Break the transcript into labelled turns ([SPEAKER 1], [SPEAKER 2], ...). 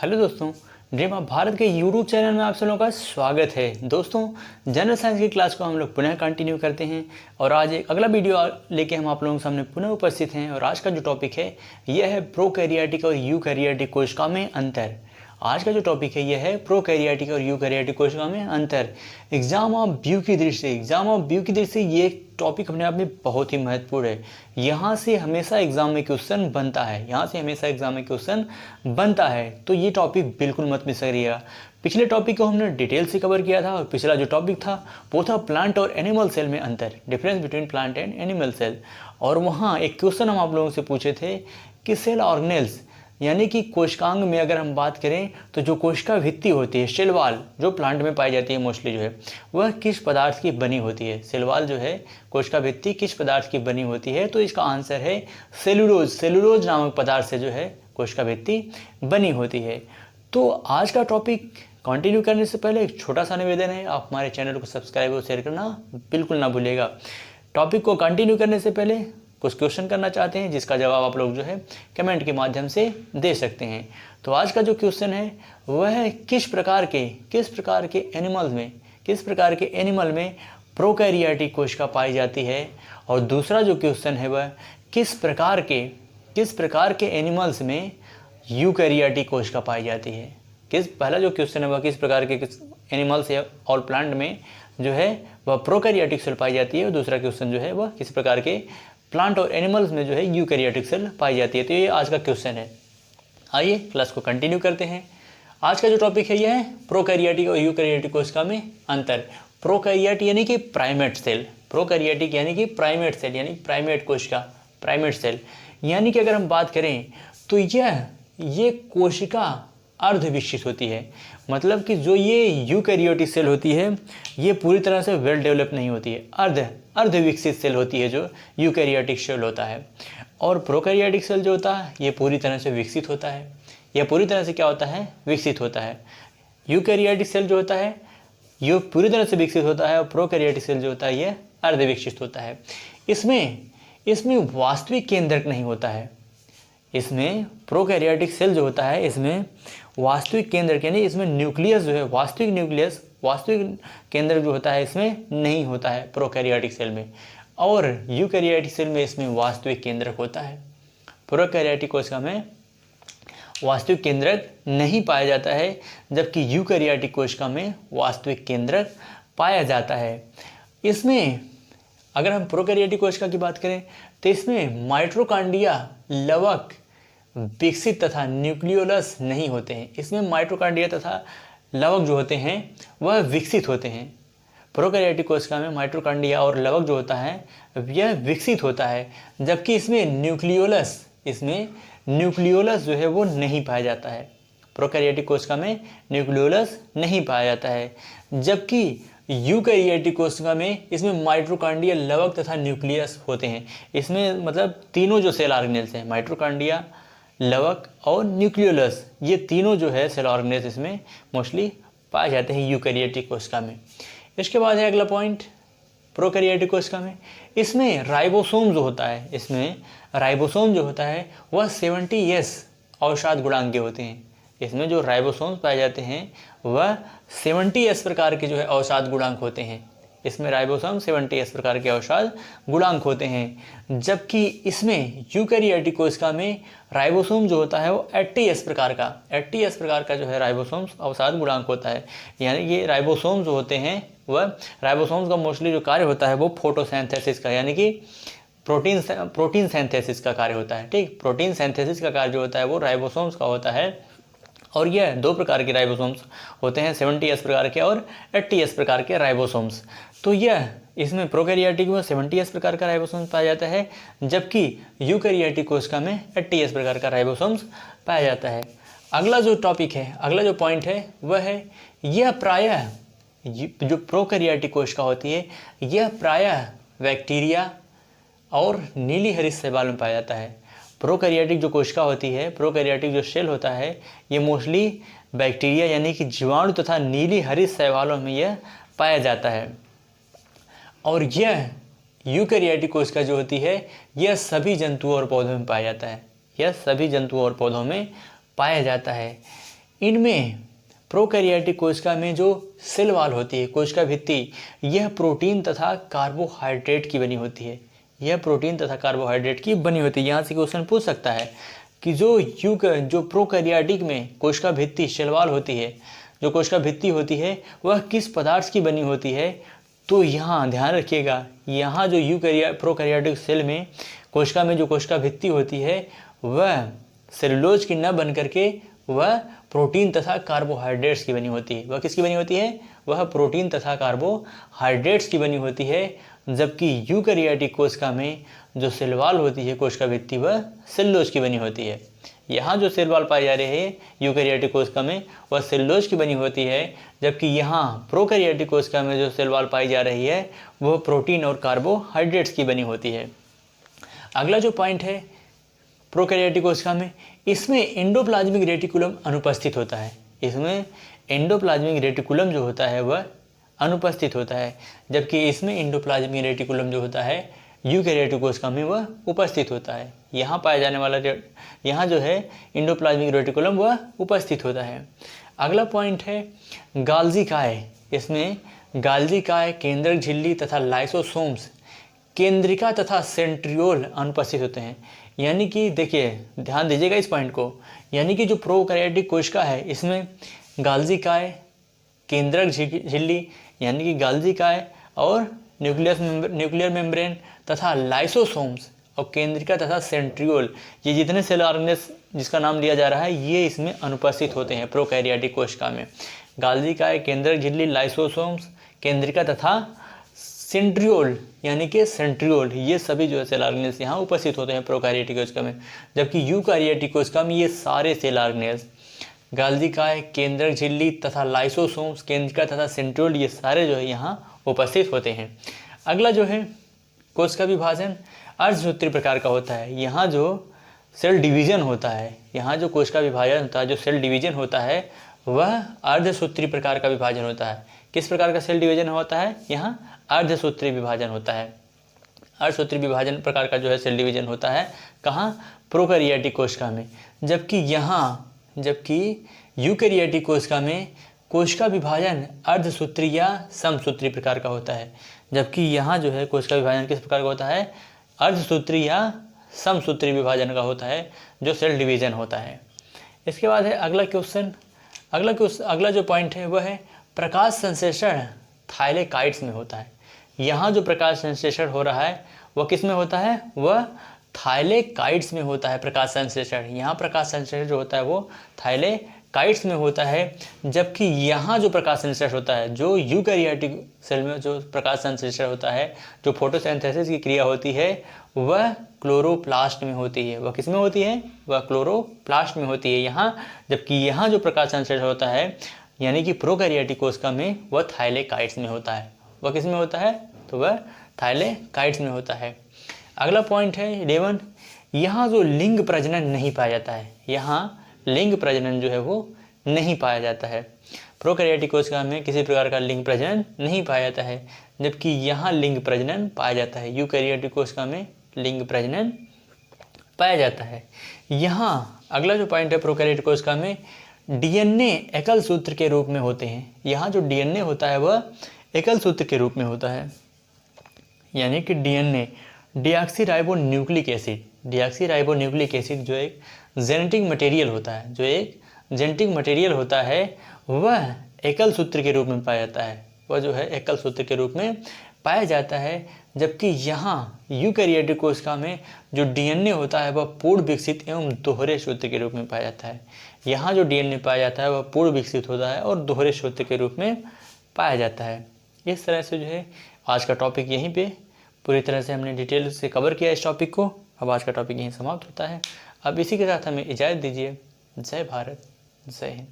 [SPEAKER 1] Hello दोस्तों, dream of Bharat के YouTube channel में आप सब लोगों का स्वागत है। दोस्तों, जनरल साइंस की क्लास को हम लोग पुनः कंटिन्यू करते हैं और आज एक अगला वीडियो लेके हम आप लोगों के सामने पुनः उपस्थित हैं। और आज का जो टॉपिक है यह है प्रोकैरियोटिक और यूकैरियोटिक कोशिका में अंतर। आज का जो टॉपिक है यह है प्रोकैरियोटिक और यूकैरियोटिक कोशिका में अंतर। एग्जाम ऑफ व्यू की दृष्टि से ये टॉपिक अपने आप में बहुत ही महत्वपूर्ण है। यहाँ से हमेशा एग्जाम में क्वेश्चन बनता है, तो ये टॉपिक बिल्कुल मत मिस करिएगा। पिछले टॉपिक को हमने डिटेल से कवर किया था और पिछला जो टॉपिक था वो था प्लांट और एनिमल सेल में अंतर, difference between plant and animal cell. और वहाँ एक क्वेश्चन हम आप लोगों से पूछे थे कि सेल ऑर्गेनेल्स यानी कि कोशिकांग में अगर हम बात करें तो जो कोशिका भित्ति होती है, सेल वॉल, जो प्लांट में पाई जाती है मोस्टली जो है, वह किस पदार्थ की बनी होती है। सेल वॉल जो है, कोशिका भित्ति किस पदार्थ की बनी होती है, तो इसका आंसर है सेलुलोज। सेलुलोज नामक पदार्थ से जो है कोशिका भित्ति बनी होती है। तो आज का टॉपिक कंटिन्यू करने से पहले एक छोटा सा निवेदन है, आप हमारे चैनल को सब्सक्राइब और शेयर करना बिल्कुल ना भूलिएगा। टॉपिक को कंटिन्यू करने से पहले कुछ क्वेश्चन करना चाहते हैं जिसका जवाब आप लोग जो है कमेंट के माध्यम से दे सकते हैं। तो आज का जो क्वेश्चन है वह है किस प्रकार के एनिमल में प्रोकैरियोटिक कोशिका पाई जाती है। और दूसरा जो क्वेश्चन है वह किस प्रकार के एनिमल्स में यूकैरियोटिक कोशिका पाई जाती है। पहला जो क्वेश्चन है वह किस प्रकार के एनिमल्स और प्लांट में जो है वह प्रोकैरियोटिक सेल पाई जाती है, और दूसरा क्वेश्चन जो है वह किस प्रकार के प्लांट और एनिमल्स में जो है यूकैरियोटिक सेल पाई जाती है। तो ये आज का क्वेश्चन है। आइए क्लास को कंटिन्यू करते हैं। आज का जो टॉपिक है यह है प्रोकैरियोटिक और यूकैरियोटिक कोशिका में अंतर। प्रोकैरियोट यानी कि प्राइमेट सेल, प्रोकैरियोटिक यानी कि प्राइमेट सेल, यानी प्राइमेट कोशिका, प्राइमेट सेल। यानी कि अगर हम बात करें तो ये कोशिका अर्ध विकसित होती है। मतलब कि जो ये यूकैरियोटिक सेल होती है ये पूरी तरह से वेल डेवलप नहीं होती है, अर्ध विकसित सेल होती है जो यूकैरियोटिक सेल होता है। और प्रोकैरियोटिक सेल जो होता है ये पूरी तरह से विकसित होता है। यह पूरी तरह से क्या होता है? विकसित होता है। यूकैरियोटिक सेल जो होता है ये पूरी तरह से विकसित होता है और प्रोकैरियोटिक सेल जो होता है ये अर्ध विकसित होता है। इसमें वास्तविक केंद्रक नहीं होता है। इसमें प्रोकैरियोटिक सेल जो होता है इसमें वास्तविक केंद्रक यानी इसमें न्यूक्लियस जो है, वास्तविक केंद्रक जो होता है इसमें नहीं होता है प्रोकैरियोटिक सेल में। और यूकैरियोटिक सेल में इसमें वास्तविक केंद्रक होता है। प्रोकैरियोटिक कोशिका में वास्तविक केंद्रक नहीं पाया जाता है, जबकि यूकैरियोटिक कोशिका में वास्तविक केंद्रक पाया जाता है। इसमें अगर हम प्रोकैरियोटिक कोशिका की बात करें तो इसमें माइटोकॉन्ड्रिया, लवक विकसित तथा न्यूक्लियोलस नहीं होते हैं। इसमें माइटोकॉन्ड्रिया तथा लवक जो होते हैं वह विकसित होते हैं। प्रोकैरियोटिक कोशिका में माइटोकॉन्ड्रिया और लवक जो होता है यह विकसित होता है, जबकि इसमें न्यूक्लियोलस जो है वो नहीं पाया जाता है। प्रोकैरियोटिक कोशिका में न्यूक्लियोलस नहीं पाया जाता है, जबकि यूकैरियोटिक कोशिका में इसमें माइटोकॉन्ड्रिया, लवक तथा न्यूक्लियस होते हैं। इसमें मतलब तीनों जो सेल ऑर्गेनेल्स हैं, माइटोकॉन्ड्रिया, लवक और न्यूक्लियोलस, ये तीनों जो है सेल ऑर्गेनेल्स इसमें मोस्टली पाए जाते हैं यूकैरियोटिक कोशिका में। इसके बाद है अगला पॉइंट प्रोकैरियोटिक कोशिका में। इसमें राइबोसोम जो होता है वह 70S अवसाद गुणांक के होते हैं। इसमें जो राइबोसोम्स पाए जाते हैं वह 70S प्रकार के जो है अवसाद गुणांक होते हैं। इसमें राइबोसोम 70S प्रकार के अवसाद गुणांक होते हैं, जबकि इसमें यूकैरियोटिक कोशिका में राइबोसोम जो होता है वो 80S प्रकार का जो है राइबोसोम्स अवसाद गुणांक होता है। यानी ये राइबोसोम जो होते हैं वह राइबोसोम्स का मोस्टली जो कार्य होता है वो फोटोसिंथेसिस का, यानी कि प्रोटीन सिंथेसिस का कार्य होता है। ठीक, प्रोटीन सिंथेसिस का कार्य जो होता है वो राइबोसोम्स का होता है। और यह दो प्रकार के राइबोसोम्स होते हैं, 70S प्रकार के और 80S प्रकार के राइबोसोम्स। तो यह इसमें प्रोकैरियोटिक में 70S प्रकार का राइबोसोम्स पाया जाता है, जबकि यूकैरियोटिक कोशिका में 80S प्रकार का राइबोसोम्स पाया जाता है। अगला जो पॉइंट है वह है यह प्रायः जो प्रोकैरियोटिक कोशिका होती है यह प्रायः बैक्टीरिया और नीली हरित शैवाल में पाया जाता है। प्रोकैरियोटिक जो कोशिका होती है, प्रोकैरियोटिक जो सेल होता है ये मोस्टली बैक्टीरिया यानी कि जीवाणु तथा नीली हरित शैवालों में यह पाया जाता है। और यह यूकैरियोटिक कोशिका जो होती है यह सभी जंतुओं और पौधों में पाया जाता है। इनमें प्रोकैरियोटिक कोशिका में जो सेल वॉल होती है, कोशिका भित्ति, यह प्रोटीन तथा कार्बोहाइड्रेट की बनी होती है। यह प्रोटीन तथा कार्बोहाइड्रेट की बनी होती है। यहाँ से क्वेश्चन पूछ सकता है कि जो प्रोकैरियोटिक में कोशिका भित्ति सेल वॉल होती है, जो कोशिका भित्ति होती है वह किस पदार्थ की बनी होती है। तो यहाँ ध्यान रखिएगा, यहाँ जो प्रोकैरियोटिक सेल में कोशिका में जो कोशिका भित्ति होती है वह सेलुलोज की न बन करके वह प्रोटीन तथा कार्बोहाइड्रेट्स की बनी होती है। वह किसकी बनी होती है? वह प्रोटीन तथा कार्बोहाइड्रेट्स की बनी होती है। जबकि यूकैरियोटिक कोशिका में जो सेल वॉल होती है कोशिका भित्ति वह सेलुलोज की बनी होती है। यहाँ जो सेल वॉल पाई जा रही है यूकैरियोटिक कोशिका में वह सेलुलोज की बनी होती है, जबकि यहाँ प्रोकैरियोटिक कोशिका में जो सेल वॉल पाई जा रही है वह प्रोटीन और कार्बोहाइड्रेट्स की बनी होती है। अगला जो पॉइंट है प्रोकैरियोटिक कोशिका में, इसमें एंडोप्लाज्मिक रेटिकुलम अनुपस्थित होता है। इसमें एंडोप्लाज्मिक रेटिकुलम जो होता है वह अनुपस्थित होता है, जबकि इसमें एंडोप्लाज्मिक रेटिकुलम जो होता है यूकैरियोटिक कोशिका में वह उपस्थित होता है। यहाँ पाया जाने वाला यहाँ जो है एंडोप्लाज्मिक रेटिकुलम वह उपस्थित होता है। अगला पॉइंट है गाल्जी काय। इसमें गाल्जी काय, केंद्रक झिल्ली तथा लाइसोसोम्स, केंद्रिका तथा सेंट्रियोल अनुपस्थित होते हैं। यानी कि देखिए ध्यान दीजिएगा इस पॉइंट को, यानी कि जो प्रोकैरियोटिक कोशिका है इसमें गाल्जी काय, केंद्रक झिल्ली यानी कि गाल्जी काय और न्यूक्लियर मेम्ब्रेन तथा लाइसोसोम्स और केंद्रिका तथा सेंट्रियोल, ये जितने सेल ऑर्गेनेल्स जिसका नाम लिया जा रहा है ये इसमें अनुपस्थित होते हैं प्रोकैरियोटिक कोशिका में। गाल्जी काय, केंद्रक झिल्ली, लाइसोसोम्स, केंद्रिका तथा सेंट्रियोल यानी कि सेंट्रियोल, ये सभी जो है सेल ऑर्गेनेल्स यहाँ उपस्थित होते हैं प्रोकैरियोटिक कोशिका में। जबकि यूकैरियोटिक कोशिका में ये सारे सेल ऑर्गेनेल्स गाल्जी काय, केंद्रक झिल्ली तथा लाइसोसोम्स, केंद्रिका तथा सेंट्रियोल, ये सारे जो है यहाँ उपस्थित होते हैं। अगला जो है कोशिका विभाजन अर्धसूत्री प्रकार का होता है। यहाँ जो सेल डिवीजन होता है, यहाँ जो कोशिका विभाजन होता है, जो सेल डिवीजन होता है वह अर्धसूत्री प्रकार का विभाजन होता है। किस प्रकार का सेल डिवीजन होता है? यहाँ अर्धसूत्री विभाजन होता है। अर्धसूत्री विभाजन प्रकार का जो है सेल डिवीजन होता है कहाँ? प्रोकैरियोटिक कोशिका में। जबकि यूकैरियोटिक कोशिका में कोशिका विभाजन अर्धसूत्री या समसूत्री प्रकार का होता है। जबकि यहाँ जो है कोशिका विभाजन किस प्रकार का होता है? अर्धसूत्री या समसूत्री विभाजन का होता है जो सेल डिवीजन होता है। इसके बाद है अगला क्वेश्चन। अगला जो पॉइंट है वह है प्रकाश संश्लेषण थाइलेकाइड्स में होता है। यहाँ जो प्रकाश संश्लेषण हो रहा है वह किस में होता है? वह थाइलेकाइड्स में होता है प्रकाश संश्लेषण। यहाँ प्रकाश संश्लेषण जो होता है वो थाइलेकाइड्स में होता है। जबकि यहाँ जो प्रकाश संश्लेषण होता है, जो यूकैरियोटिक सेल में जो प्रकाश संश्लेषण होता है, जो फोटोसिंथेसिस की क्रिया होती है वह क्लोरोप्लास्ट में होती है। वह किस में होती है? वह क्लोरोप्लास्ट में होती है यहाँ। जबकि यहाँ जो प्रकाश संश्लेषण होता है यानी कि प्रोकैरियोटिक कोशिका में वह थाइलेकाइड्स में होता है। वह किस में होता है? तो वह थाइलेकाइड्स में होता है। अगला पॉइंट है 11। यहाँ जो लिंग प्रजनन नहीं पाया जाता है, यहाँ लिंग प्रजनन जो है वो नहीं पाया जाता है। प्रोकैरियोटिक कोशिका में किसी प्रकार का लिंग प्रजनन नहीं पाया जाता है, जबकि यहाँ लिंग प्रजनन पाया जाता है। यूकैरियोटिक कोशिका में लिंग प्रजनन पाया जाता है। यहाँ अगला जो पॉइंट है प्रोकैरियोटिक कोशिका में डीएनए एकल सूत्र के रूप में होते हैं। यहाँ जो डीएनए होता है वह एकल सूत्र के रूप में होता है। यानी कि डीएनए डीऑक्सीराइबोन्यूक्लिक एसिड जो एक जेनेटिक मटेरियल होता है वह एकल सूत्र के रूप में पाया जाता है। वह जो है एकल सूत्र के रूप में पाया जाता है। जबकि यहाँ यूकैरियोटिक कोशिका में जो डीएनए होता है वह पूर्ण विकसित एवं दोहरे सूत्र के रूप में पाया जाता है। यहाँ जो डीएनए पाया जाता है वह पूर्ण विकसित होता है और दोहरे सूत्र के रूप में पाया जाता है। इस तरह से जो है आज का टॉपिक यहीं पे पूरी तरह से हमने डिटेल से कवर किया इस टॉपिक को। अब आज का टॉपिक यहीं समाप्त होता है। अब इसी के साथ हमें इजाज़त दीजिए। जय भारत, जय हिंद।